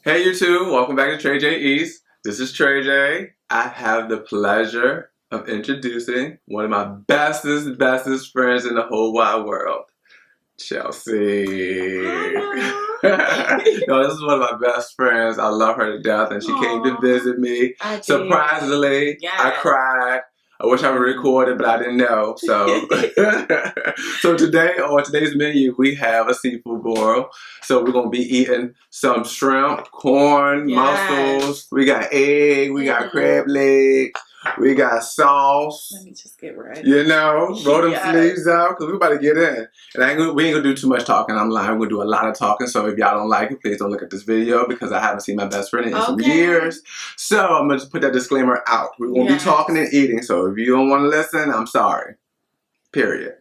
Hey YouTube, welcome back to Trey J East. This is Trey J. I have the pleasure of introducing one of my bestest friends in the whole wide world, Chelsea. No, this is one of my best friends. I love her to death, and she came to visit me. Surprisingly, I cried. I wish I would record it, but I didn't know. So, so today on today's menu, we have a seafood boil. So we're gonna be eating some shrimp, corn, mussels. We got egg. We got crab legs. We got sauce. Let me just get ready. You know, roll them sleeves out because we're about to get in. And we ain't gonna do too much talking. I'm lying. We're gonna do a lot of talking. So if y'all don't like it, please don't look at this video because I haven't seen my best friend in some years. So I'm gonna just put that disclaimer out. We're gonna be talking and eating. So if you don't want to listen, I'm sorry. Period.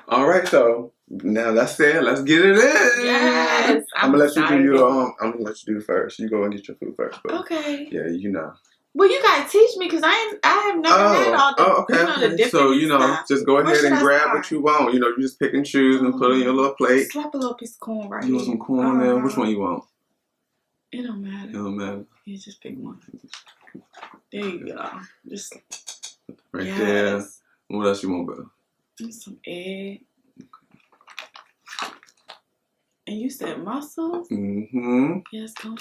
All right. So now let's get it in. Yes. I'm gonna let you do your. I'm gonna let you do first. You go and get your food first. But okay. Yeah, you know. Well, you gotta teach me because I have never had all the, okay. the different So, stuff. just go ahead and grab what you want. You just pick and choose and put it in your little plate. Slap a little piece of corn right You want some corn there? Which one you want? It don't matter. It don't matter. You just pick one. There you go. Just right there. What else you want, bro? Some egg. And you said mussels? Mm-hmm. Yes, don't.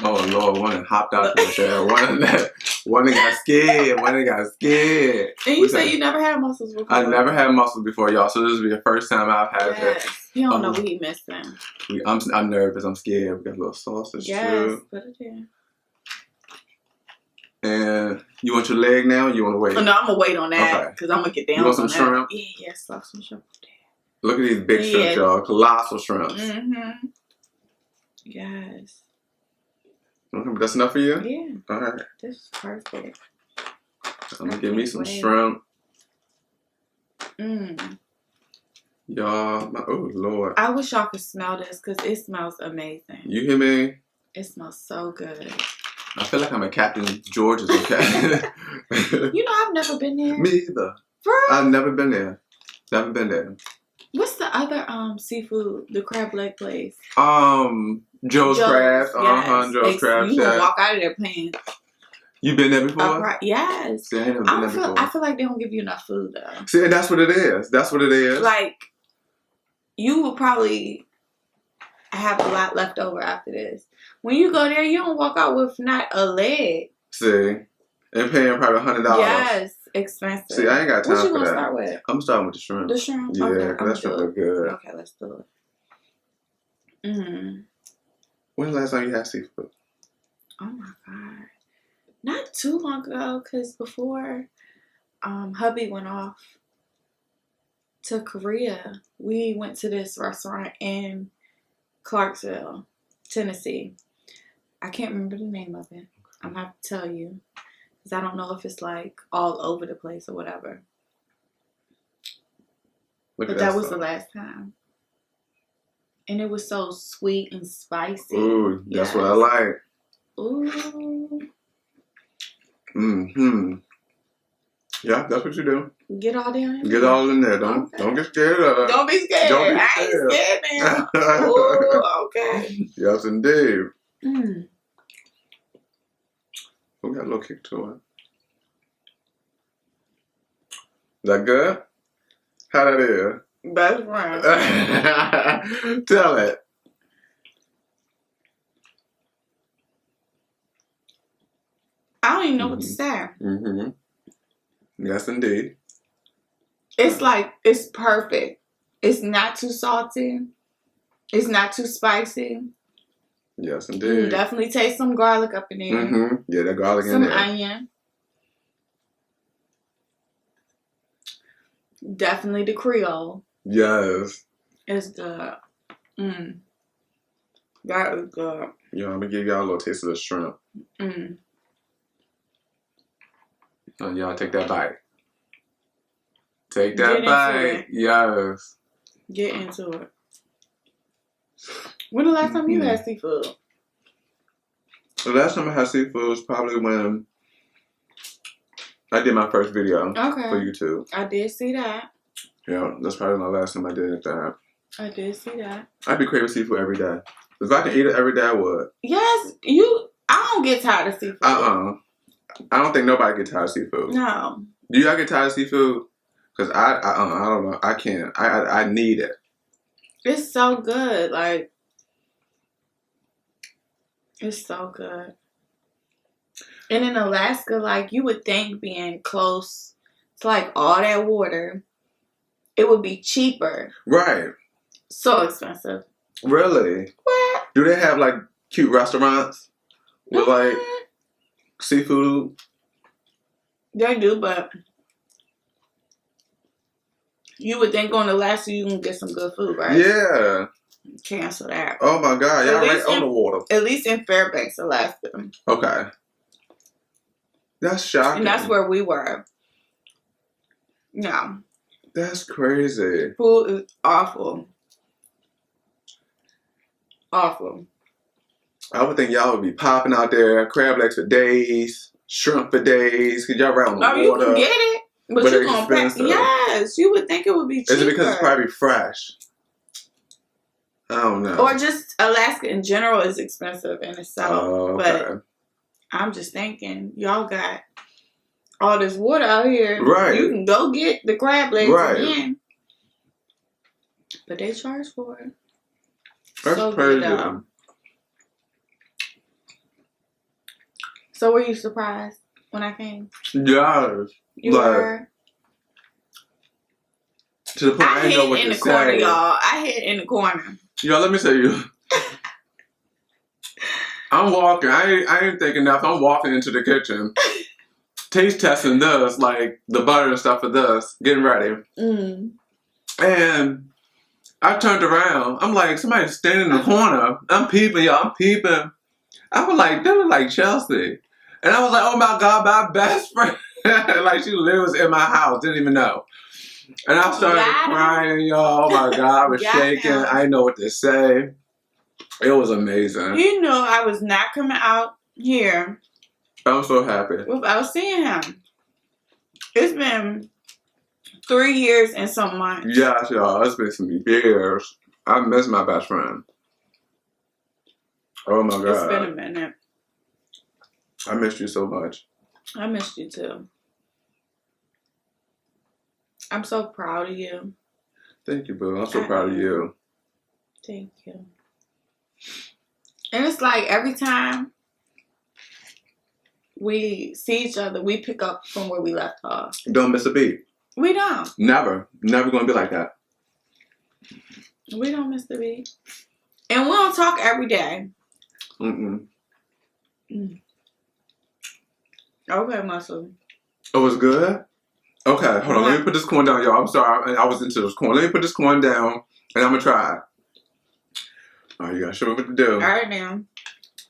Oh, Lord, one that hopped out the chair. One that got scared. One that got scared. And you said you never had mussels before? I never had mussels before, y'all. So this will be the first time I've had it. You don't know what he missing. I'm nervous. I'm scared. We got a little sausage, too. Put it in. And you want your leg now or you want to wait? Oh, no, I'm going to wait on that because I'm going to get down. You want some shrimp? Yeah, slap some shrimp. Look at these big shrimps, y'all. Colossal shrimps. Mm-hmm. Yes. Okay, but that's enough for you? Yeah. All right. This is perfect. I'm going to give me some shrimp. Y'all, oh, Lord. I wish y'all could smell this because it smells amazing. You hear me? It smells so good. I feel like I'm at Captain George's, okay? I've never been there. Me either. For real? I've never been there. Never been there. What's the other seafood, the crab leg place? Joe's Crab. Joe's Crab. You gonna walk out of there paying. You been there before? Yes. See, I ain't never been there before. I feel like they don't give you enough food though. See, and that's what it is. That's what it is. Like, you will probably have a lot left over after this. When you go there, you don't walk out with not a leg. See, and paying probably $100. Yes. Expensive. See, I ain't got time for that. What you gonna start with? I'm starting with the shrimp. The shrimp? Yeah, okay, that shrimp look good. Okay, let's do it. When's the last time you had seafood? Oh my God. Not too long ago, because before hubby went off to Korea, we went to this restaurant in Clarksville, Tennessee. I can't remember the name of it. I'm going to have to tell you. Because I don't know if it's like all over the place or whatever. But that was the last time. And it was so sweet and spicy. Ooh, that's what I like. Ooh. Mm-hmm. Yeah, that's what you do. Get all down in there. Get all in there. Don't get scared of it. Don't be scared. Don't be I ain't scared now. Ooh, okay. Yes, indeed. We got a little kick to it. Is that good? How that is? Best friend. Tell it. I don't even know what to say. Yes, indeed. It's like, it's perfect. It's not too salty. It's not too spicy. Yes, indeed. Definitely taste some garlic up in there. Yeah, that garlic in there. Some onion. Definitely the Creole. Yes. It's good. That is good. Yeah, I'm gonna give y'all a little taste of the shrimp. Oh, y'all take that bite. Take that bite. Yes. Get into it. When the last time you had seafood? The last time I had seafood was probably when I did my first video for YouTube. I did see that. Yeah, that's probably my last time I did that. I did see that. I'd be craving seafood every day. If I can eat it every day, I would. Yes, I don't get tired of seafood. I don't think nobody gets tired of seafood. No. Do y'all get tired of seafood? Because I don't know. I can't. I need it. It's so good. Like, it's so good. And in Alaska, like, you would think being close to, like, all that water, it would be cheaper. Right. So expensive. Really? What? Do they have, like, cute restaurants with, like, seafood? They do, but you would think on Alaska you can get some good food, right? Yeah. Cancel that. Oh, my God. Y'all right on the water. At least in Fairbanks, Alaska. Okay. That's shocking. And that's where we were. Yeah. That's crazy. Food is awful. Awful. I would think y'all would be popping out there, crab legs for days, shrimp for days, because y'all right on the water. You can get it, but you're going to pay. Yes, you would think it would be cheaper. Is it because it's probably fresh? I don't know. Or just Alaska in general is expensive in itself. Oh, okay. But I'm just thinking, y'all got all this water out here. Right. You can go get the crab legs again. But they charge for it. That's so crazy. Good, so were you surprised when I came? Yes. You were? To the point I didn't know what to say. I hid in the corner, y'all. I hid in the corner. Y'all, let me tell you. I'm walking. I ain't thinking enough. I'm walking into the kitchen. Taste testing this, like the butter and stuff for this. Getting ready. And I turned around. I'm like, somebody's standing in the corner. I'm peeping, y'all. I'm peeping. I was like, they look like Chelsea. And I was like, oh my God, my best friend. Like she lives in my house. Didn't even know. And I started crying, y'all. Oh my God, I was shaking. I didn't know what to say. It was amazing. You know I was not coming out here. I'm so happy. Without seeing him. It's been 3 years and some months. Yes, y'all. It's been some years. I miss my best friend. Oh my God. It's been a minute. I missed you so much. I missed you too. I'm so proud of you. Thank you, boo. I'm so proud of you. Thank you. And it's like every time we see each other, we pick up from where we left off. Don't miss a beat. We don't. Never. Never gonna be like that. We don't miss the beat. And we don't talk every day. Okay, Mussels. Oh, it's good? Okay, hold on. Let me put this corn down, y'all. I'm sorry. I was into this corn. Let me put this corn down, and I'm going to try it. All right, you got to show me what to do. All right, now.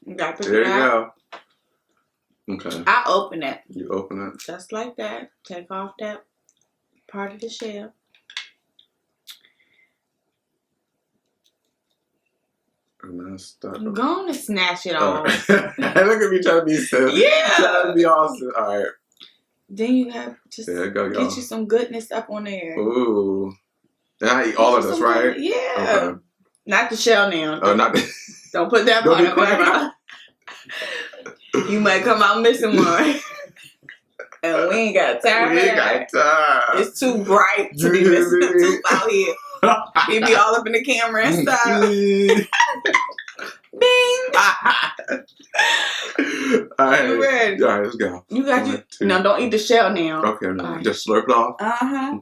You got to put there it out. You go. Okay. I open it. You open it? Just like that. Take off that part of the shell. I'm go on and snatch it off. Look at me trying to be silly. Yeah. Trying to be awesome. All right. Then you got just get you some goodness up on there. Ooh. And I eat all of this, right? Yeah. Okay. Not the shell now. Oh, not the... Don't put that part in there. You might come out missing one. And we ain't got time. It's too bright to be missing the tooth out here. He be all up in the camera and stuff. Bing! Alright. You ready? Alright, let's go. You got you. No, don't eat the shell now. Okay, no. Right. Just slurp it off? Uh-huh.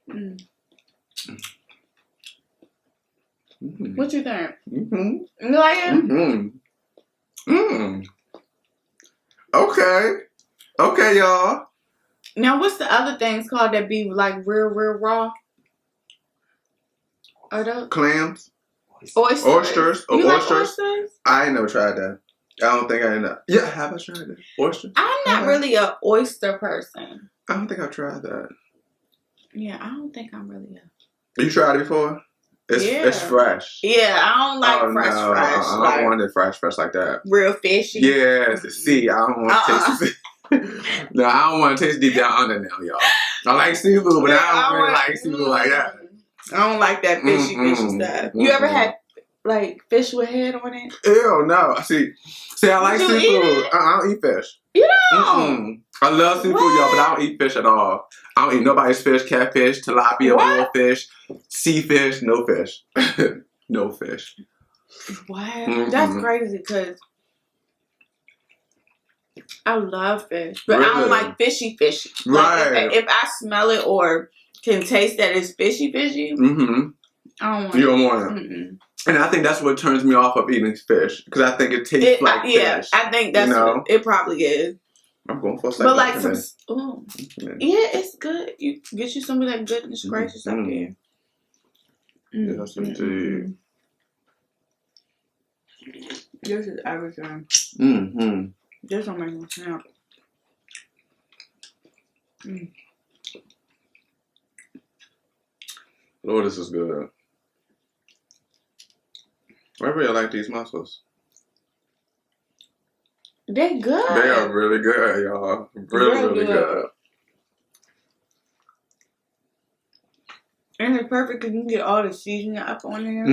Okay. What you think? You like it? Okay. Okay, y'all. Now, what's the other things called that be like real raw? Are those clams? Oysters. Oysters. You like oysters? I ain't never tried that. I don't think I know. Yeah, have I tried that? Oyster? I'm not really an oyster person. I don't think I've tried that. Yeah, I don't think I'm really a... You tried it before? It's fresh. Yeah, I don't like fresh. I don't want it fresh like that. Real fishy. Yeah, it's the sea. I don't want to taste it. No, I don't want to taste deep down under now, y'all. I like seafood, but I don't really like seafood like that. I don't like that fishy stuff. You ever had like fish with head on it? Ew, no. See, I like seafood. I don't eat fish. You don't? I love seafood, y'all, but I don't eat fish at all. I don't eat nobody's fish, catfish, tilapia, bullfish, sea fish, no fish. No fish. Wow. That's crazy because I love fish, but I don't like fishy. Right. Like if I smell it or can taste that it's fishy. I don't want it. You don't want it. And I think that's what turns me off of eating fish because I think it tastes like fish. Yeah, I think that's what it probably is. I'm going for a second. But like yeah, it's good. You get you some of that goodness gracious up there. Yes, indeed. This is everything. This don't make no sense. Lord, this is good. I really like these mussels. They're good. They are really good, y'all. Really good. And it's perfect because you can get all the seasoning up on there.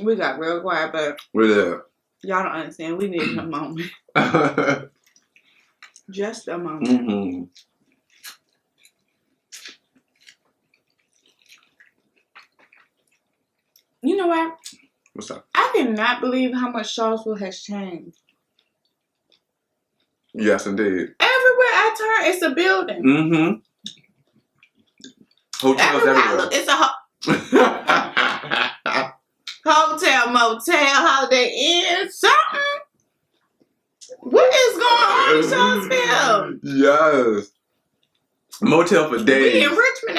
We got real quiet, but we did. Y'all don't understand. We needed a moment. Just a moment. You know what? What's up? I cannot believe how much Charlottesville has changed. Yes, indeed. Everywhere I turn, it's a building. Hotels everywhere. It's a hotel, motel, Holiday Inn, something. What is going on in Charlottesville? Yes. Motel for days. We in Richmond,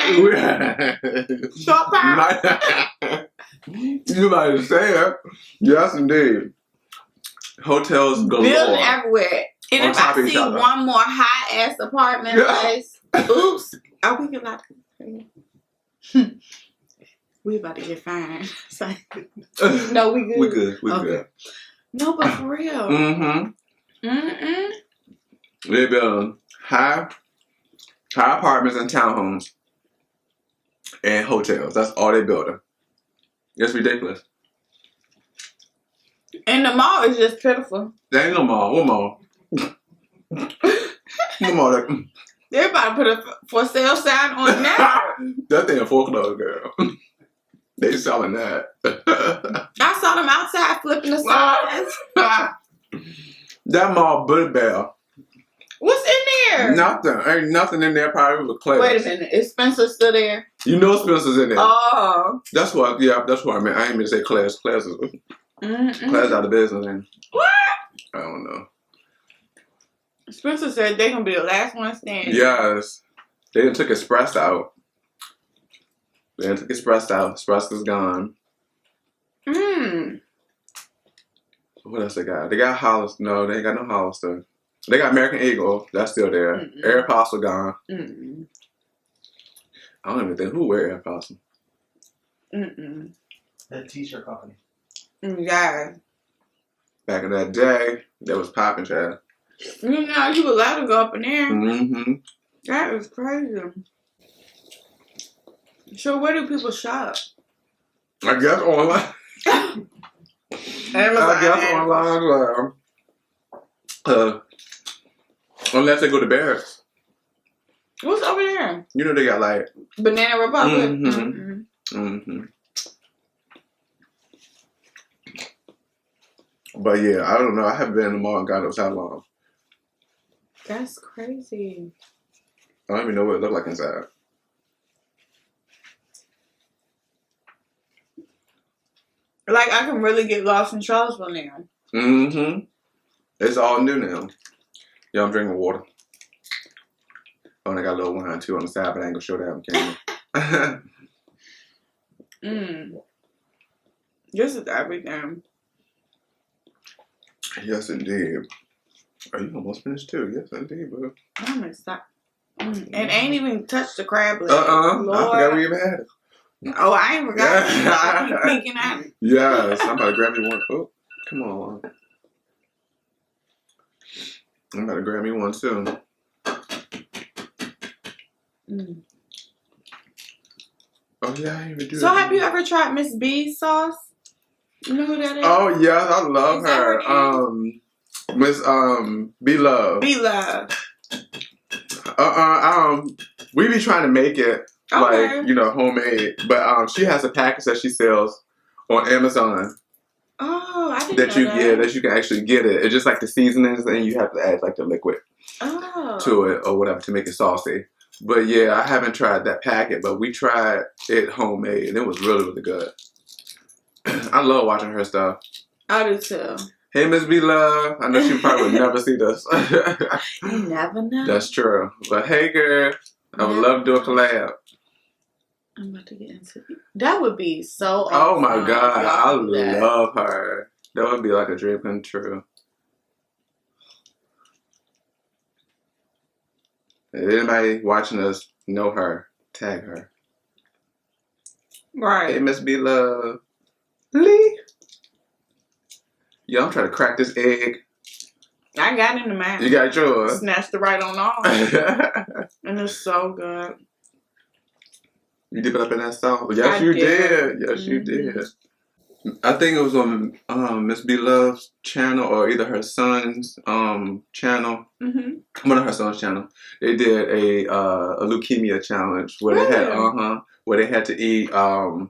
ain't Short Park. You might say it. Yes, indeed. Hotels galore. Building everywhere. And if I see one more high-ass apartment place, oops. Are we allowed to? We about to get fined. No, we good. We good. We good. No, but for real. They build high apartments and townhomes and hotels. That's all they building. It's ridiculous. And the mall is just pitiful. There ain't no mall. What mall? What mall? They're about to put a for sale sign on now. That thing a foreclosed, girl. They selling that. I saw them outside flipping the signs. That mall Buddy Bell. What's in there? Nothing. Ain't nothing in there. Probably with Claire. Wait a minute. Is Spencer still there? You know Spencer's in there. Oh. That's what. Yeah, that's what I meant. I ain't mean to say Claire's. Claire's out of business. And what? I don't know. Spencer said they're gonna be the last one standing. Yes. They done took Express out. Express is gone. What else they got? They got Hollister. No, they ain't got no Hollister. They got American Eagle. That's still there. Aeropostale gone. I don't even think who wear Aeropostale. That t-shirt company. Yeah. Back in that day, that was popping, child. You know, you were allowed to go up in there. That is crazy. So where do people shop? I guess online. Amazon. I guess online. Unless they go to Barracks. What's over there? You know they got like Banana Republic. But yeah, I don't know. I haven't been in the mall in God knows how long. That's crazy. I don't even know what it looked like inside. Like, I can really get lost in Charlottesville now. It's all new now. Yeah, I'm drinking water. Oh, and I got a little wine too on the side, but I ain't gonna show that on camera. This is everything. Yes, indeed. Are you almost finished too? Yes, indeed, bro. I'm gonna stop. And ain't even touched the crab leg. I forgot we even had it. Oh, I ain't forgot. I keep thinking at it. Yes, I'm about to grab me one. Oh, come on. I'm about to grab me one too. Mm. Oh yeah, I even do. So have you ever tried Miss B sauce? You know who that is? Oh yeah, I love her. Miss B Love. B Love. We be trying to make it like, you know, homemade, but she has a package that she sells on Amazon. Oh, I didn't know that. Yeah, that you can actually get it. It's just like the seasonings, and you have to add like the liquid to it or whatever to make it saucy. But yeah, I haven't tried that packet, but we tried it homemade, and it was really, really good. I love watching her stuff. I do too. Hey, Miss B Love. I know she probably would never see this. You never know. That's true. But hey, girl, I would love to do a collab. I'm about to get into it. That would be so awesome. Oh my God, I love her. That would be like a dream come true. If anybody watching us know her, tag her. Right. Hey, Miss B Love. Lee. Yo, I'm trying to crack this egg. I got it in the mouth. You got yours. Snatched it right on off. And it's so good. You dip it up in that sauce? Yes, you did. Yes, you did. I think it was on Miss B Love's channel or either her son's channel. One of her son's channel. They did a leukemia challenge where they had to eat a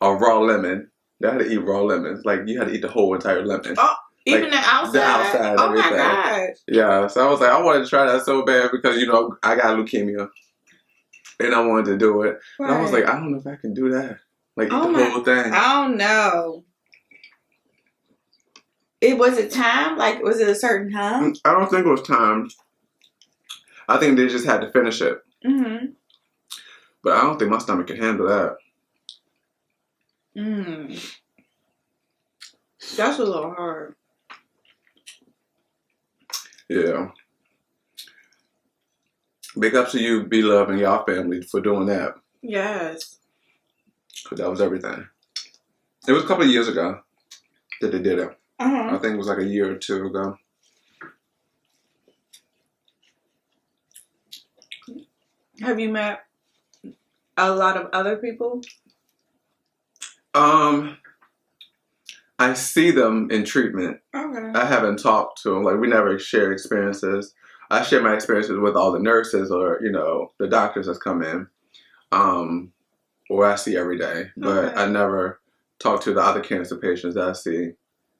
raw lemon. They had to eat raw lemons. Like you had to eat the whole entire lemon. Oh, even the outside. The outside. Oh everything. my God. Yeah. So I was like, I wanted to try that so bad because you know I got leukemia. And I wanted to do it. Right. And I was like, I don't know if I can do that. Like, eat the whole thing. I don't know. Was it time? Like, was it a certain time? I don't think it was time. I think they just had to finish it. But I don't think my stomach can handle that. That's a little hard. Yeah. Big ups to you, B Love, and y'all family for doing that. Yes. Because that was everything. It was a couple of years ago that they did it. I think it was like a year or two ago. Have you met a lot of other people? I see them in treatment. Okay. I haven't talked to them. Like, we never share experiences. I share my experiences with all the nurses or, you know, the doctors that's come in, or I see every day. But I never talk to the other cancer patients that I see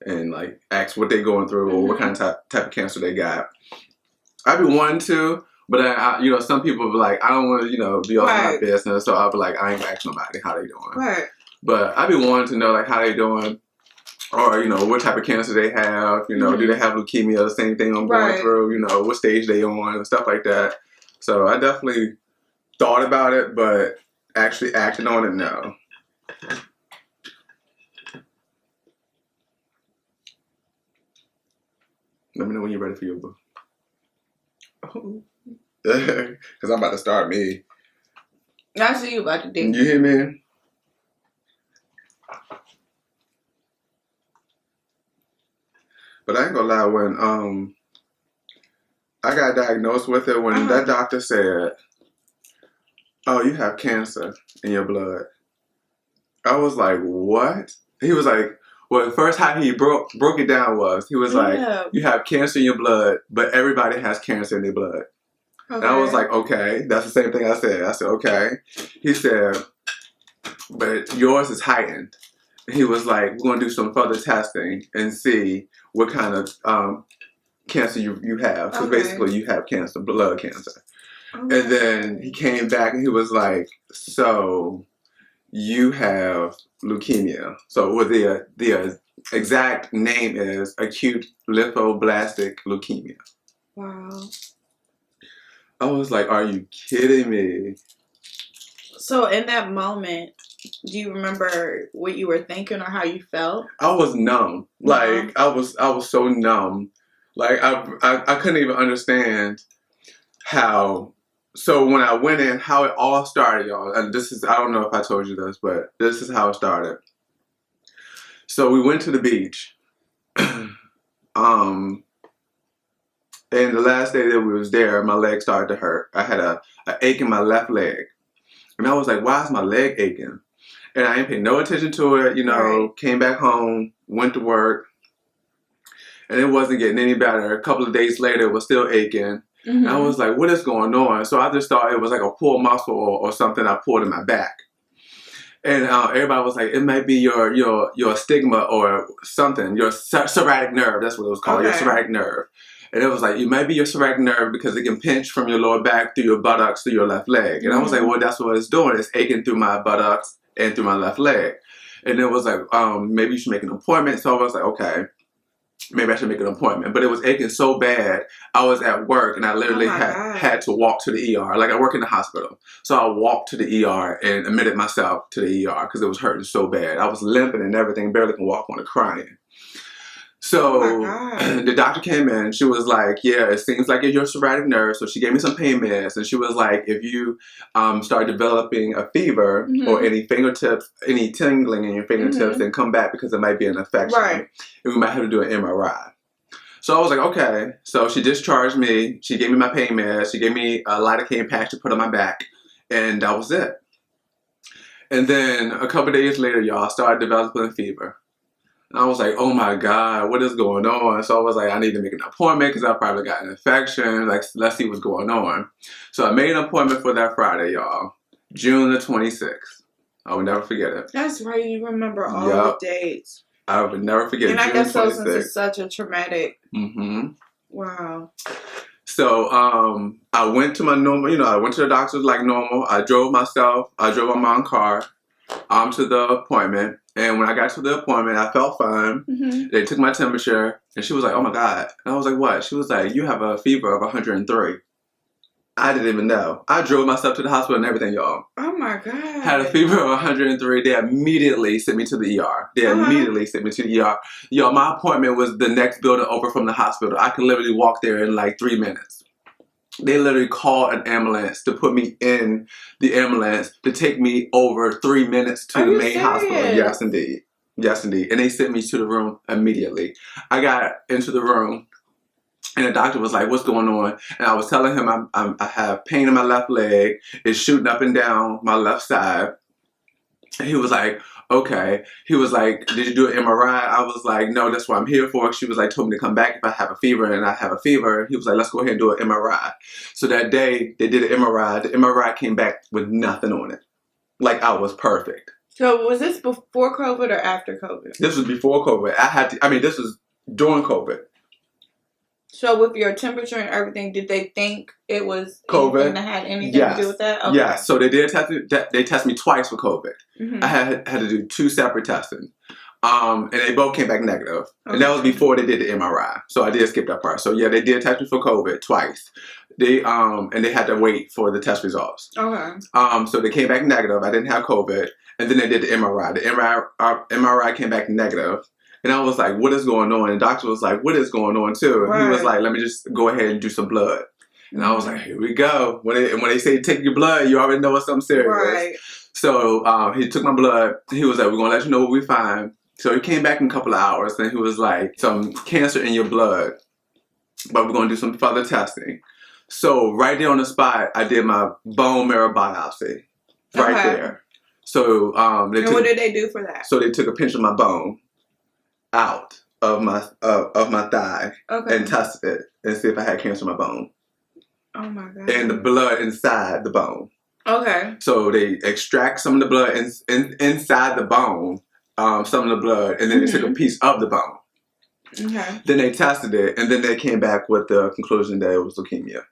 and, like, ask what they're going through or what kind of type of cancer they got. I'd be wanting to, but, you know, some people be like, I don't want to, you know, be all my business. So I'll be like, I ain't gonna ask nobody how they doing. Right. But I'd be wanting to know, like, how they doing. Or, you know, what type of cancer they have, you know, do they have leukemia, the same thing I'm going through, you know, what stage they on and stuff like that. So I definitely thought about it, but actually acted on it, no. Let me know when you're ready for your book. Because I'm about to start me. I see you about to do. You hear me? But I ain't gonna lie, when I got diagnosed with it, when that doctor said, oh, you have cancer in your blood, I was like, what? He was like, well, first how he broke it down was, he was like, you have cancer in your blood, but everybody has cancer in their blood. And I was like, okay, that's the same thing I said. I said, okay. He said, but yours is heightened. He was like, we're going to do some further testing and see what kind of cancer you have. So basically you have cancer, blood cancer. And then he came back and he was like, so you have leukemia. So what the exact name is acute lymphoblastic leukemia. Wow. I was like, are you kidding me? So in that moment, do you remember what you were thinking or how you felt? I was numb. Like I was so numb. Like I couldn't even understand how. So when I went in, how it all started, y'all. And this is, I don't know if I told you this, but this is how it started. So we went to the beach. And the last day that we was there, my leg started to hurt. I had a ache in my left leg. And I was like, why is my leg aching? And I didn't pay no attention to it, you know, right. Came back home, went to work, and it wasn't getting any better. A couple of days later, it was still aching. Mm-hmm. And I was like, what is going on? So I just thought it was like a pulled muscle or something I pulled in my back. And everybody was like, it might be your stigma or something, your sciatic nerve. That's what it was called, your sciatic nerve. And it was like, it might be your sciatic nerve because it can pinch from your lower back through your buttocks to your left leg. And I was like, well, that's what it's doing. It's aching through my buttocks and through my left leg. And it was like, maybe you should make an appointment. So I was like, okay, maybe I should make an appointment. But it was aching so bad. I was at work and I literally had to walk to the ER. Like I work in the hospital. So I walked to the ER and admitted myself to the ER because it was hurting so bad. I was limping and everything, barely can walk on it, crying. So the doctor came in, she was like, yeah, it seems like it's your sciatic nerve. So she gave me some pain meds and she was like, if you start developing a fever or any fingertips, any tingling in your fingertips, then come back because it might be an infection. Right. And we might have to do an MRI. So I was like, okay. So she discharged me. She gave me my pain meds. She gave me a lidocaine patch to put on my back. And that was it. And then a couple of days later, y'all, I started developing a fever. And I was like, oh my God, what is going on? So I was like, I need to make an appointment because I probably got an infection. Like, let's see what's going on. So I made an appointment for that Friday, y'all. June the 26th. I will never forget it. That's right. You remember all the dates. I would never forget. And I guess so since it's such a traumatic. Mm-hmm. Wow. So I went to my normal, you know, I went to the doctor like normal. I drove my mom car to the appointment. And when I got to the appointment, I felt fine. Mm-hmm. They took my temperature, and she was like, oh, my God. And I was like, what? She was like, you have a fever of 103. I didn't even know. I drove myself to the hospital and everything, y'all. Oh, my God. Had a fever of 103. They immediately sent me to the ER. They immediately sent me to the ER. Y'all, my appointment was the next building over from the hospital. I could literally walk there in like 3 minutes. They literally called an ambulance to put me in the ambulance to take me over 3 minutes to the main hospital. Yes, indeed. Yes, indeed. And they sent me to the room immediately. I got into the room and the doctor was like, what's going on? And I was telling him I have pain in my left leg. It's shooting up and down my left side. And he was like, okay. He was like, did you do an MRI? I was like, no, that's what I'm here for. She was like, told me to come back if I have a fever, and I have a fever. He was like, let's go ahead and do an MRI. So that day, they did an MRI. The MRI came back with nothing on it. Like, I was perfect. So was this before COVID or after COVID? This was before COVID. This was during COVID. So with your temperature and everything, did they think it was COVID that had anything to do with that? Okay. Yes. So they did test me twice for COVID. Mm-hmm. I had to do 2 separate testing. And they both came back negative. Okay. And that was before they did the MRI. So I did skip that part. So yeah, they did test me for COVID twice. And they had to wait for the test results. Okay. So they came back negative. I didn't have COVID. And then they did the MRI. The MRI came back negative. And I was like, what is going on? And the doctor was like, what is going on too? And he was like, let me just go ahead and do some blood. And I was like, here we go. When they say take your blood, you already know it's something serious. Right. So he took my blood. He was like, we're going to let you know what we find. So he came back in a couple of hours. And he was like, some cancer in your blood. But we're going to do some further testing. So right there on the spot, I did my bone marrow biopsy. Right there. So what did they do for that? So they took a pinch of my bone out of my thigh and tested it and see if I had cancer in my bone. Oh my God. And the blood inside the bone. Okay. So they extract some of the blood inside the bone, some of the blood, and then they took a piece of the bone. Okay. Then they tested it, and then they came back with the conclusion that it was leukemia.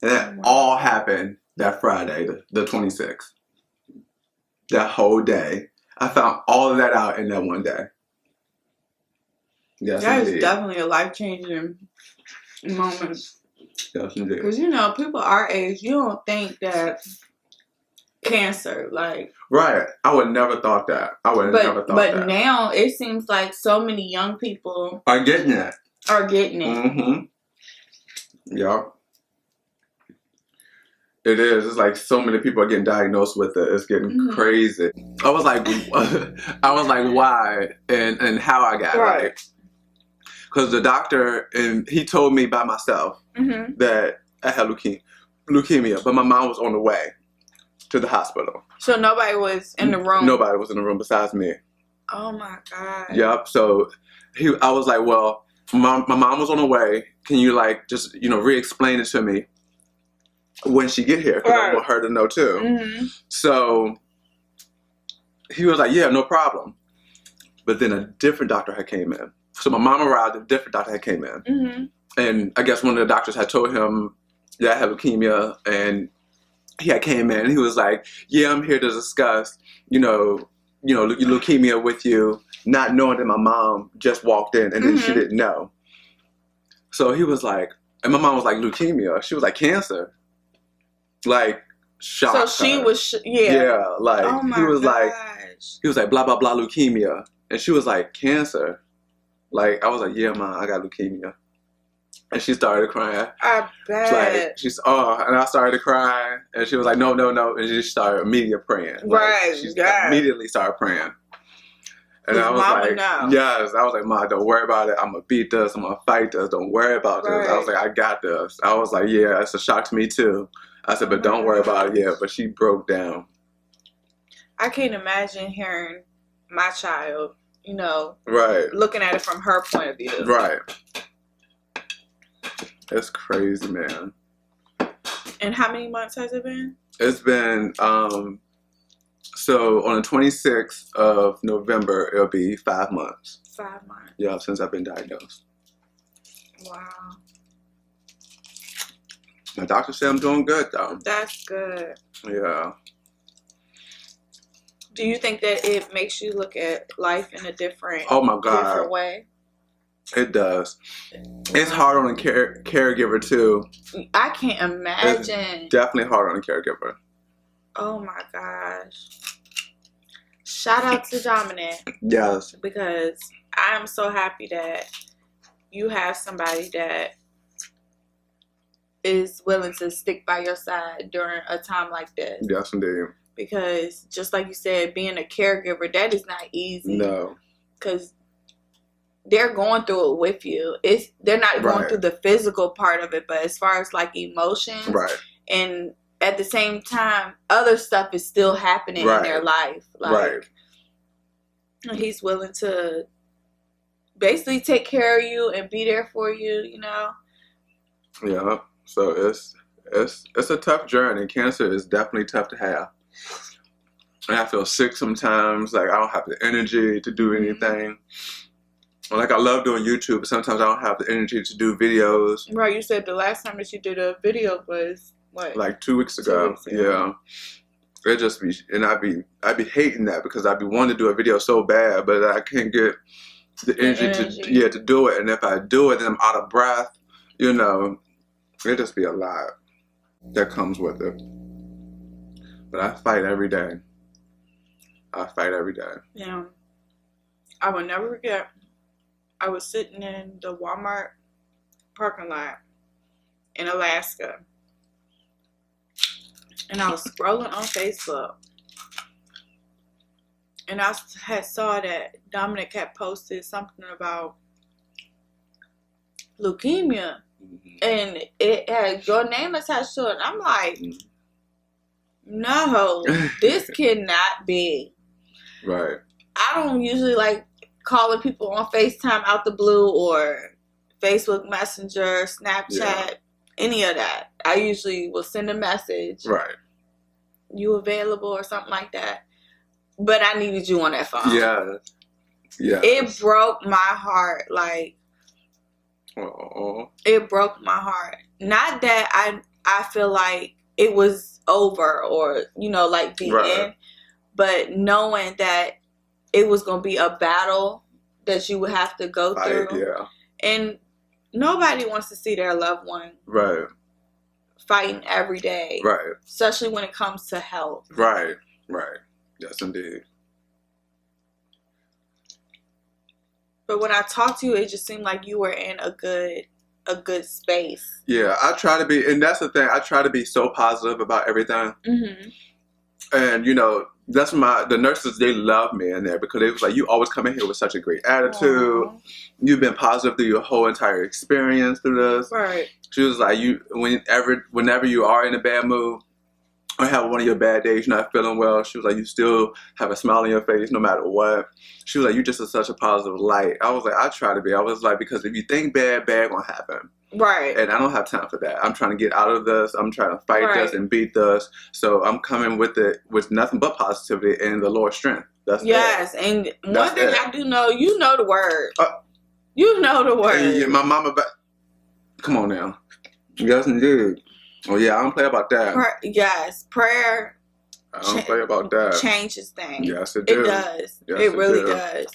And that all happened that Friday, the 26th. That whole day. I found all of that out in that one day. Yes, that is definitely a life-changing moment. Yes, indeed. Because, people our age, you don't think that cancer, like... Right. I would never thought that. But now, it seems like so many young people... Are getting it. Mm-hmm. Yeah. It is. It's like so many people are getting diagnosed with it. It's getting crazy. I was like, why and how I got it. Because the doctor, and he told me by myself. that I had leukemia, but my mom was on the way to the hospital. So nobody was in the room? Nobody was in the room besides me. Oh my God. Yep. So I was like, well, my mom was on the way. Can you like just, re-explain it to me when she get here? Because I want her to know too. So he was like, yeah, no problem. But then a different doctor had came in. So my mom arrived, a different doctor had came in. And I guess one of the doctors had told him, yeah, I have leukemia. And he had came in and he was like, yeah, I'm here to discuss, leukemia with you, not knowing that my mom just walked in and then she didn't know. So he was like, and my mom was like, leukemia. She was like, cancer. Like, shocked. So she was, Yeah, like, oh my he was gosh. he was like, blah, blah, blah, leukemia. And she was like, cancer. Like, I was like, yeah, Mom, I got leukemia. And she started crying. I bet. And I started to cry. And she was like, no, no, no. And she started immediately praying. Right. She immediately started praying. And I was like, yes. I was like, Mom, don't worry about it. I'm going to beat this. I'm going to fight this. Don't worry about this. I was like, I got this. I was like, yeah, it's a shock to me too. I said, but don't worry about it. Yeah, but she broke down. I can't imagine hearing my child, right, looking at it from her point of view. Right. It's crazy, man. And how many months has it been? It's been, so on the 26th of November, it'll be 5 months. 5 months. Yeah, since I've been diagnosed. Wow. My doctor said I'm doing good, though. That's good. Yeah. Do you think that it makes you look at life in a different, different way? It does. It's hard on a caregiver, too. I can't imagine. It's definitely hard on a caregiver. Oh, my gosh. Shout out to Dominic. Yes. Because I am so happy that you have somebody that is willing to stick by your side during a time like this. Yes, indeed. Because just like you said, being a caregiver, that is not easy. No. Because they're going through it with you. They're not going through the physical part of it, but as far as like emotions. Right. And at the same time, other stuff is still happening in their life. Like, he's willing to basically take care of you and be there for you, Yeah. So it's a tough journey. Cancer is definitely tough to have. And I feel sick sometimes. Like, I don't have the energy to do anything. Like, I love doing YouTube, but sometimes I don't have the energy to do videos. Right. You said the last time that you did a video was what? Like 2 weeks ago. 2 weeks ago. Yeah. It just be, and I'd be hating that because I'd be wanting to do a video so bad, but I can't get the energy to do it. And if I do it, then I'm out of breath. It just be a lot that comes with it. But I fight every day. Yeah. I will never forget. I was sitting in the Walmart parking lot in Alaska. And I was scrolling on Facebook. And I had saw that Dominic had posted something about leukemia. And it had your name attached to it. I'm like, no, this cannot be. Right. I don't usually like calling people on FaceTime out the blue or Facebook Messenger, Snapchat, any of that. I usually will send a message. Right. You available or something like that. But I needed you on that phone. Yeah. Yeah. It broke my heart. Like, it broke my heart. Not that I feel like it was over or, like the end. But knowing that it was going to be a battle that you would have to go through. Yeah. And nobody wants to see their loved one fighting every day. Right. Especially when it comes to health. Right. Yes, indeed. But when I talked to you, it just seemed like you were in a good space. Yeah, I try to be, and that's the thing. I try to be so positive about everything. Mm-hmm. And the nurses, they love me in there because they was like, you always come in here with such a great attitude. Aww. You've been positive through your whole entire experience through this. Right. She was like, whenever you are in a bad mood or have one of your bad days, you're not feeling well, she was like, you still have a smile on your face no matter what. She was like, you just are such a positive light. I was like, I try to be. I was like, because if you think bad gonna happen. Right. And I don't have time for that. I'm trying to get out of this. I'm trying to fight this and beat this. So I'm coming with nothing but positivity and the Lord's strength. That's yes. It. And one thing I do know, you know the word. You know the word. Yeah, my mama, come on now. Yes, indeed. Oh yeah, I don't play about that. Prayer. I don't play about that. Changes things. Yes, it does. It does. Yes, it really does.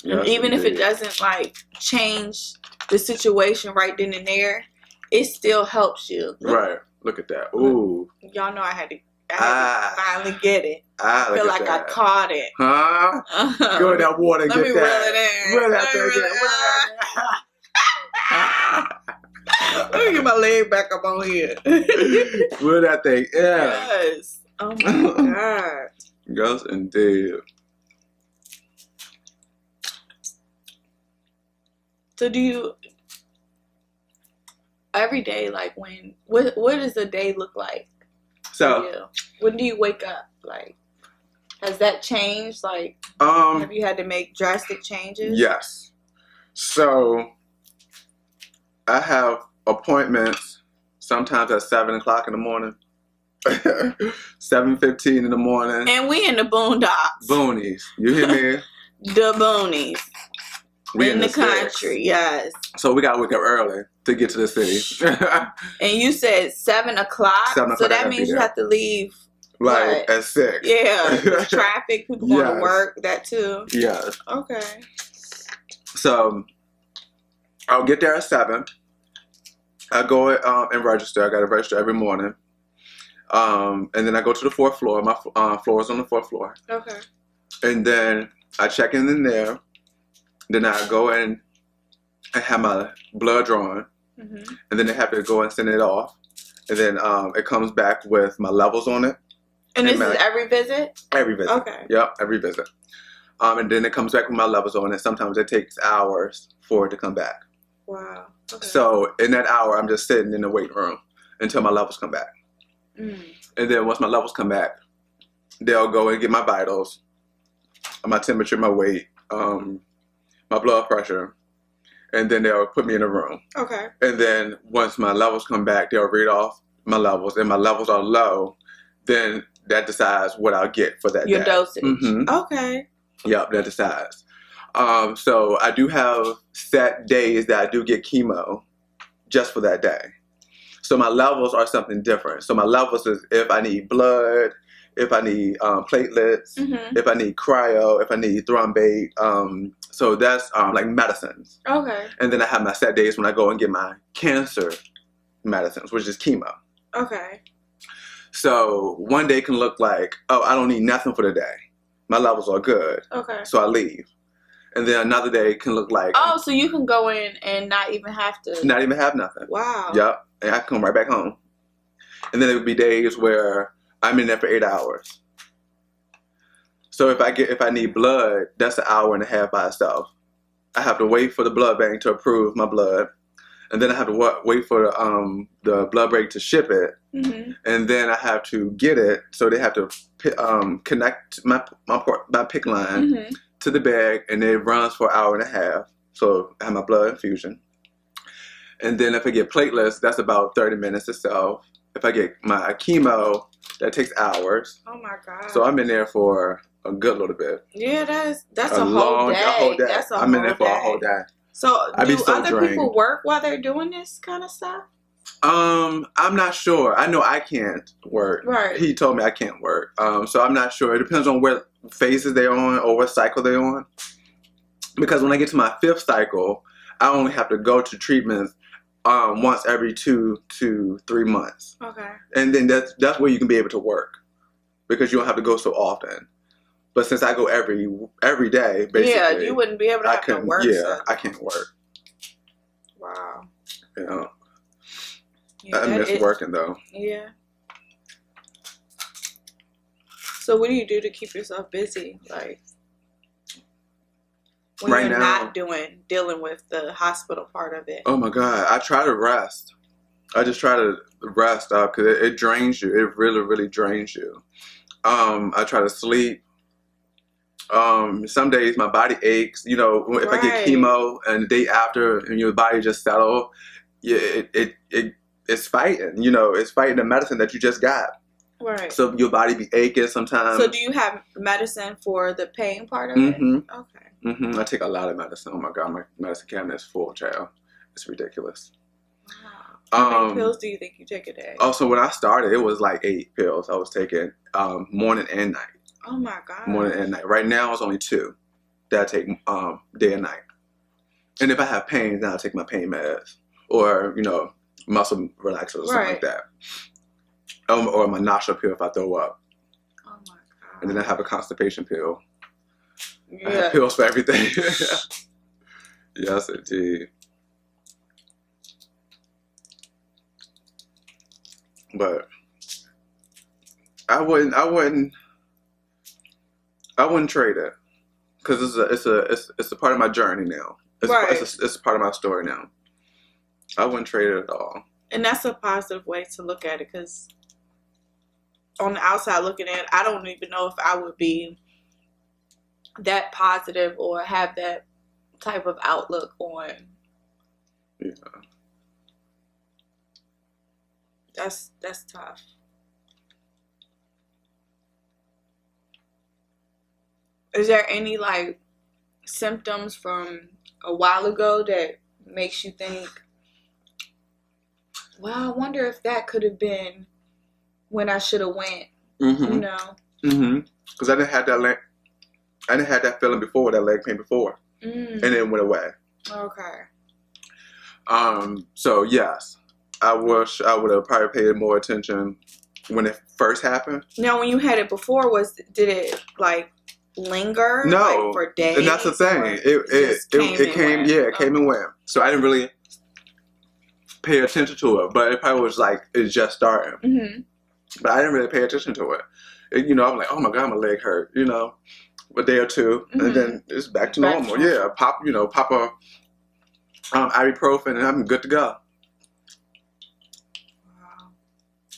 Yes, and even if it doesn't like change the situation right then and there, it still helps you. Right. Look at that. Ooh. Y'all know I had to finally get it. I feel like I caught it. Huh? Go in that water and Let get me that. Reel that thing in. Let me get my leg back up on here. Reel that thing. Yeah. Yes. Oh my God. Yes, indeed. So do you every day, like what does a day look like? So when do you wake up? Like, has that changed? Like, have you had to make drastic changes? Yes. So I have appointments sometimes at 7 o'clock in the morning. 7:15 in the morning. And we in the boondocks. Boonies. You hear me? The boonies. We in the country, yes. So we gotta wake up early to get to the city. And you said 7 o'clock? 7 o'clock. So that means you have to leave like at 6. Yeah. Traffic, people going to work, that too. Yes. Okay. So I'll get there at 7. I go and register. I gotta register every morning. And then I go to the 4th floor. My floor is on the 4th floor. Okay. And then I check in there. Then I go in and have my blood drawn. Mm-hmm. And then they have to go and send it off. And then it comes back with my levels on it. And this is every visit? Every visit. Okay. Yep, every visit. And then it comes back with my levels on it. Sometimes it takes hours for it to come back. Wow. Okay. So in that hour, I'm just sitting in the waiting room until my levels come back. Mm. And then once my levels come back, they'll go and get my vitals, my temperature, my weight, my blood pressure, and then they'll put me in a room. Okay. And then once my levels come back, they'll read off my levels, and my levels are low, then that decides what I'll get for that day. Your dosage. Mm-hmm. Okay. Yep, that decides. So I do have set days that I do get chemo just for that day. So my levels are something different. So my levels is if I need blood, if I need platelets, mm-hmm. if I need cryo, if I need thrombate. So that's like medicines. Okay. And then I have my set days when I go and get my cancer medicines, which is chemo. Okay. So one day can look like, oh, I don't need nothing for the day. My levels are good. Okay. So I leave. And then another day can look like... Oh, so you can go in and not even have to... Not even have nothing. Wow. Yep. And I can come right back home. And then it would be days where I'm in there for 8 hours. So if I need blood, that's an hour and a half by itself. I have to wait for the blood bank to approve my blood. And then I have to wait for the blood bank to ship it. Mm-hmm. And then I have to get it. So they have to connect my PICC line mm-hmm. to the bag. And it runs for an hour and a half. So I have my blood infusion. And then if I get platelets, that's about 30 minutes or so. If I get my chemo, that takes hours. Oh my God. So I'm in there for a good little bit. Yeah, that's a whole day. That's a whole day. I'm in there for a whole day. So do other people work while they're doing this kind of stuff? I'm not sure. I know I can't work. Right. He told me I can't work. So I'm not sure. It depends on what phases they're on or what cycle they're on. Because when I get to my 5th cycle, I only have to go to treatments once every 2 to 3 months. Okay. And then that's where you can be able to work because you don't have to go so often. But since I go every day, basically. Yeah, you wouldn't be able to have to work. Yeah, so. I can't work. Wow. Yeah, I miss working though. Yeah. So what do you do to keep yourself busy? Like when Right you're now, not dealing with the hospital part of it. Oh my God, I try to rest. I just try to rest up because it drains you. It really, really drains you. I try to sleep. Some days my body aches. You know, if I get chemo and the day after, and your body just settle, yeah, it's fighting. You know, it's fighting the medicine that you just got. Right. So your body be aching sometimes. So do you have medicine for the pain part of it? Okay. I take a lot of medicine. Oh my God, my medicine cabinet is full, child. It's ridiculous. Wow. How many pills do you think you take a day? Oh, so when I started, it was like 8 pills I was taking morning and night. Oh my God. Morning and night. Right now, it's only 2 that I take day and night. And if I have pain, then I'll take my pain meds or, you know, muscle relaxers or something like that. Or my nausea pill if I throw up. Oh my God. And then I have a constipation pill. Yeah. I have pills for everything. Yes, indeed. But I wouldn't trade it because it's a part of my journey now. It's a part of my story now. I wouldn't trade it at all. And that's a positive way to look at it because on the outside looking at it, I don't even know if I would be that positive or have that type of outlook on. Yeah. That's tough. Is there any like symptoms from a while ago that makes you think, well, I wonder if that could have been when I should have went, you know? Because I didn't have that leg. I didn't have that feeling before, that leg pain before, and it went away. Okay. So yes, I wish I would have probably paid more attention when it first happened. Now, when you had it before, did it like linger? No, like, for days. And that's the thing. It came and went. So I didn't really pay attention to it, but it probably was like it's just starting. But I didn't really pay attention to it. You know, I'm like, oh my God, my leg hurt. You know, a day or two, and then it's back to normal. Yeah, pop a ibuprofen, and I'm good to go. Wow.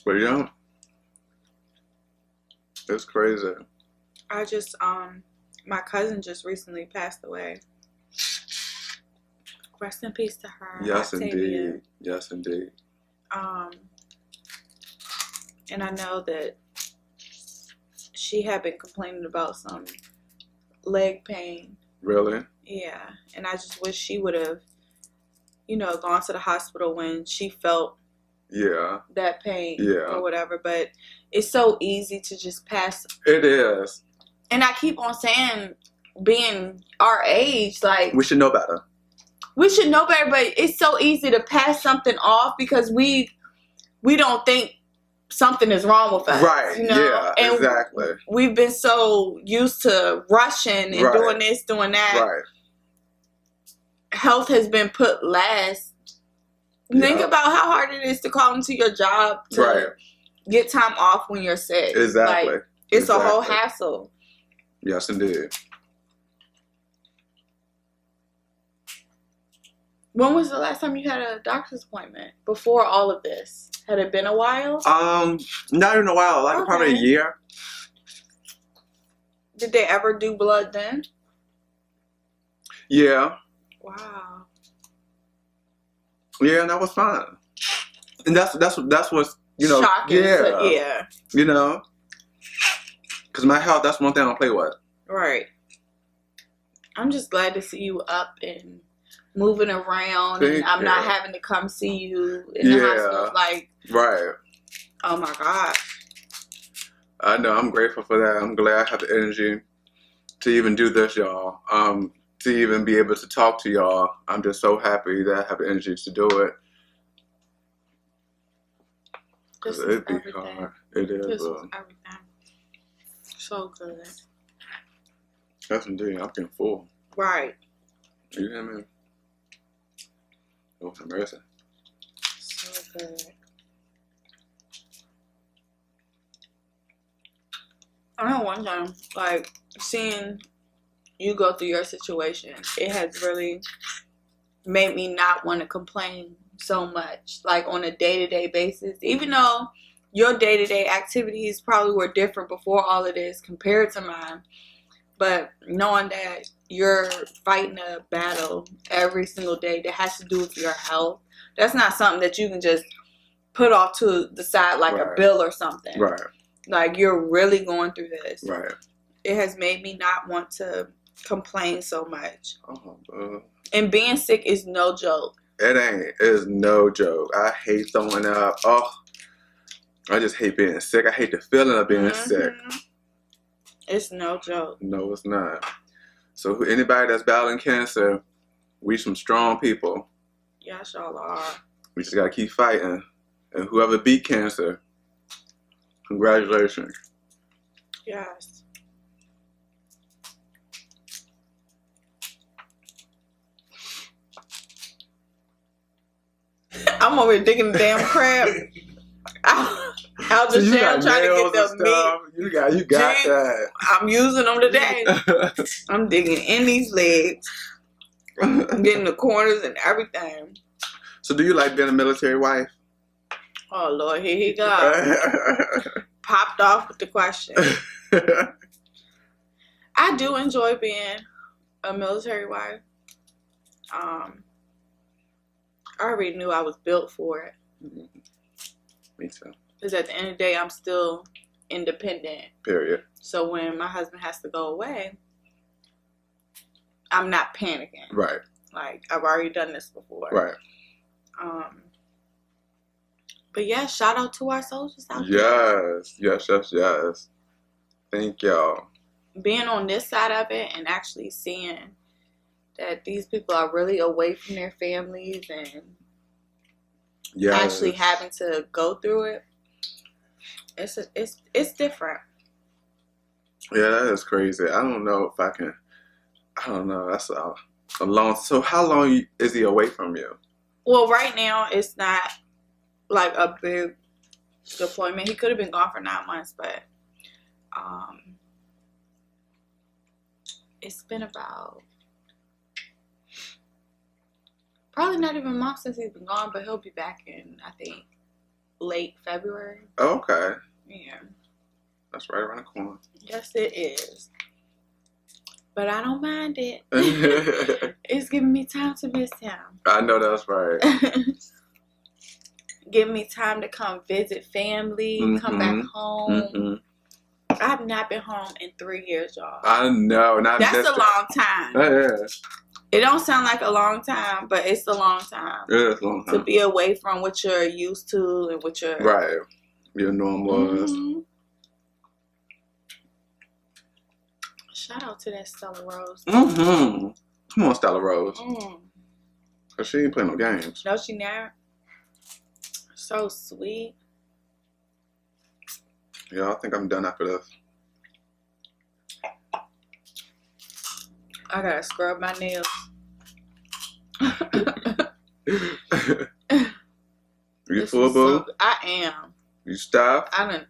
But you know, it's crazy. I just my cousin just recently passed away. Rest in peace to her. Yes, Octavia. indeed. Yes, indeed. And I know that she had been complaining about some leg pain. Really? Yeah. And I just wish she would have, you know, gone to the hospital when she felt that pain or whatever. But it's so easy to just pass. It is. And I keep on saying, being our age, like, we should know better. We should know better, but it's so easy to pass something off because we don't think something is wrong with us. Right. You know? Yeah, and exactly. We've been so used to rushing and doing this, doing that. Right. Health has been put last. Think about how hard it is to call into your job to get time off when you're sick. Exactly. Like, it's a whole hassle. Yes, indeed. When was the last time you had a doctor's appointment? Before all of this? Had it been a while? Not in a while. Like probably a year. Did they ever do blood then? Yeah. Wow. Yeah, and that was fine. And that's what's, you know, shocking. Yeah. You know, because my health, that's one thing I don't play with. Right. I'm just glad to see you up and moving around, and I'm not having to come see you in the hospital. Like, oh my God. I know. I'm grateful for that. I'm glad I have the energy to even do this, y'all. To even be able to talk to y'all. I'm just so happy that I have the energy to do it. This is it'd be everything. hard. It is. This is everything. So good. That's indeed. I'm getting full. Right. You hear me? Oh, mercy. So good. I know one time, like, seeing you go through your situation, it has really made me not want to complain so much, like, on a day-to-day basis. Even though your day-to-day activities probably were different before all of this compared to mine. But knowing that you're fighting a battle every single day that has to do with your health, that's not something that you can just put off to the side like a bill or something. Right. Like, you're really going through this. Right. It has made me not want to complain so much. And being sick is no joke. It ain't. It's no joke. I hate throwing up. Oh, I just hate being sick. I hate the feeling of being sick. It's no joke. No, it's not. So anybody that's battling cancer, we some strong people. Yes, y'all are. We just gotta keep fighting. And whoever beat cancer, congratulations. Yes. I'm over here digging the damn crab. Out the shell trying to get the meat. You got that. I'm using them today. I'm digging in these legs. I'm getting the corners and everything. So do you like being a military wife? Oh, Lord, here he goes. Popped off with the question. I do enjoy being a military wife. I already knew I was built for it. Me too. Because at the end of the day, I'm still independent. Period. So when my husband has to go away, I'm not panicking. Right. Like, I've already done this before. Right. But yeah, shout out to our soldiers out there. Yes. Thank y'all. Being on this side of it and actually seeing that these people are really away from their families and actually having to go through it, it's different. Yeah, that is crazy. I don't know if I can. I don't know. That's a long. So how long is he away from you? Well, right now it's not like a big deployment. He could have been gone for 9 months, but it's been about probably not even a month since he's been gone, but he'll be back in, I think, late February. Oh, okay. Yeah. That's right around the corner. Yes, it is. But I don't mind it. It's giving me time to miss him. I know that's right. Giving me time to come visit family, come back home. I have not been home in 3 years, y'all. I know. That's a long time. Yeah. It don't sound like a long time, but it's a long time. Yeah, it's a long time. To be away from what you're used to and what your your norm was. Shout out to that Stella Rose. Come on, Stella Rose. Cause she ain't playing no games. No, she not. So sweet. Yeah, I think I'm done after this. I gotta scrub my nails. You full, boo? I am. You stop? I done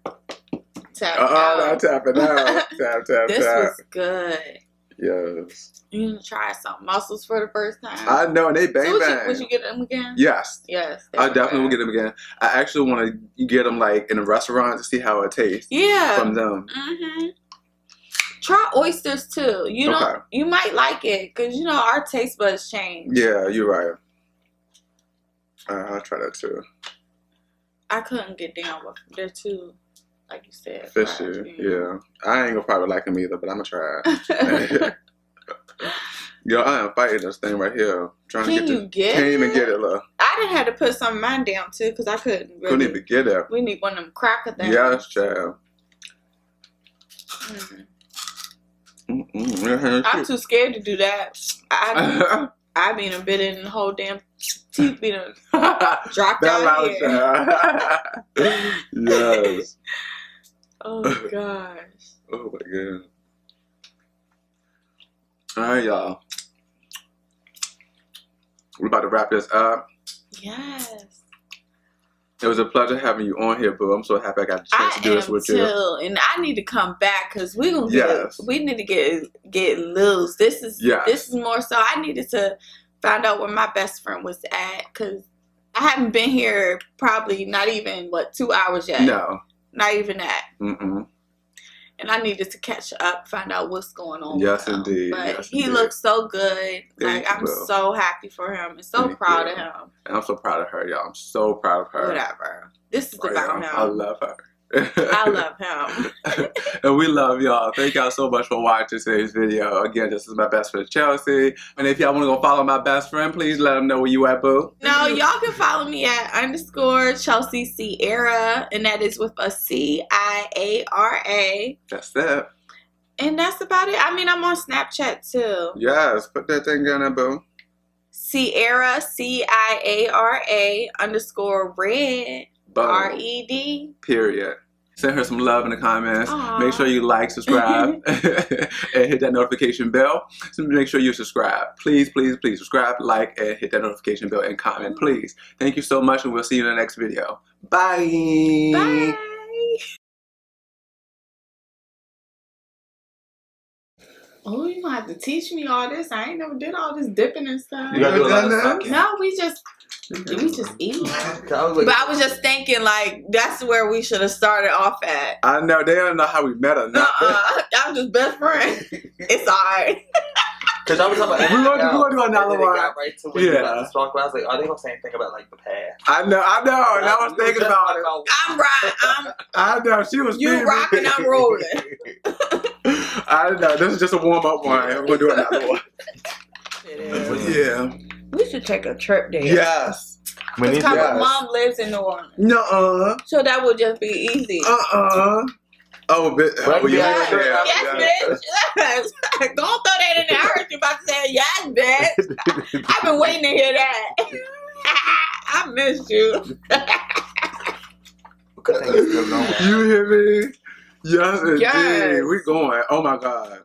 tapped out. Not tapping out. Tap. This was good. Yes. You gonna try some mussels for the first time? I know, and they bang bang. Would you get them again? Yes. Yes. I definitely will get them again. I actually want to get them like in a restaurant to see how it tastes. Yeah. From them. Try oysters too. You know, you might like it because you know our taste buds change. Yeah, you're right. I'll try that too. I couldn't get down with them. They're too, like you said, fishy. Yeah. I ain't gonna probably like them either, but I'm gonna try it. Yo, I am fighting this thing right here. Trying to get can't even get it, look. I done had to put some of mine down too because I couldn't really. Couldn't even get it. We need one of them cracker things. Yes, child. I'm too scared to do that. I been a bit in the whole damn teeth be done dropped out here. Yes. Oh gosh. Oh my god. Alright, y'all. We're about to wrap this up. Yes. It was a pleasure having you on here, boo. I'm so happy I got the chance to do this with you. And I need to come back because we need to get loose. This is more so. I needed to find out where my best friend was at because I haven't been here probably not even 2 hours yet. No, not even that. Mm-mm. And I needed to catch up, find out what's going on. Yes, indeed. But he looks so good. I'm so happy for him and so proud of him. And I'm so proud of her, y'all. I'm so proud of her. Whatever. This is about him. I love her. I love him. And we love y'all. Thank y'all so much for watching today's video. Again, this is my best friend Chelsea. And if y'all want to go follow my best friend, please let them know where you at, boo. No, y'all can follow me at _Chelsea Ciara. And that is with a Ciara. That's it. And that's about it. I mean, I'm on Snapchat too. Yes, put that thing down there, boo. Ciara, CIARA _red. RED. Period. Send her some love in the comments. Aww. Make sure you like, subscribe, and hit that notification bell. So make sure you subscribe. Please, please, please subscribe, like, and hit that notification bell and comment, please. Thank you so much, and we'll see you in the next video. Bye. Bye. Oh, you gonna have to teach me all this. I ain't never did all this dipping and stuff. You gotta do a lot of sucking. No, we just eat. But I was just thinking, like, that's where we should have started off at. I know. They don't know how we met or not. I'm just best friend. It's alright. Because I was talking about we're gonna do another one. Right to when I was like, are they gonna say anything about like the past? I know. And I was thinking about it. I'm right. I know. She was. You rocking, I'm rolling. I know. This is just a warm up one. We're gonna do another one. It is. Yeah. We should take a trip there. Yes. Because my mom lives in New Orleans. Nuh-uh. So that would just be easy. Oh, bitch. Yes, bitch. Yes. Don't throw that in there. I heard you about to say yes, bitch. I've been waiting to hear that. I missed you. You hear me? Yes, indeed. We going. Oh, my God.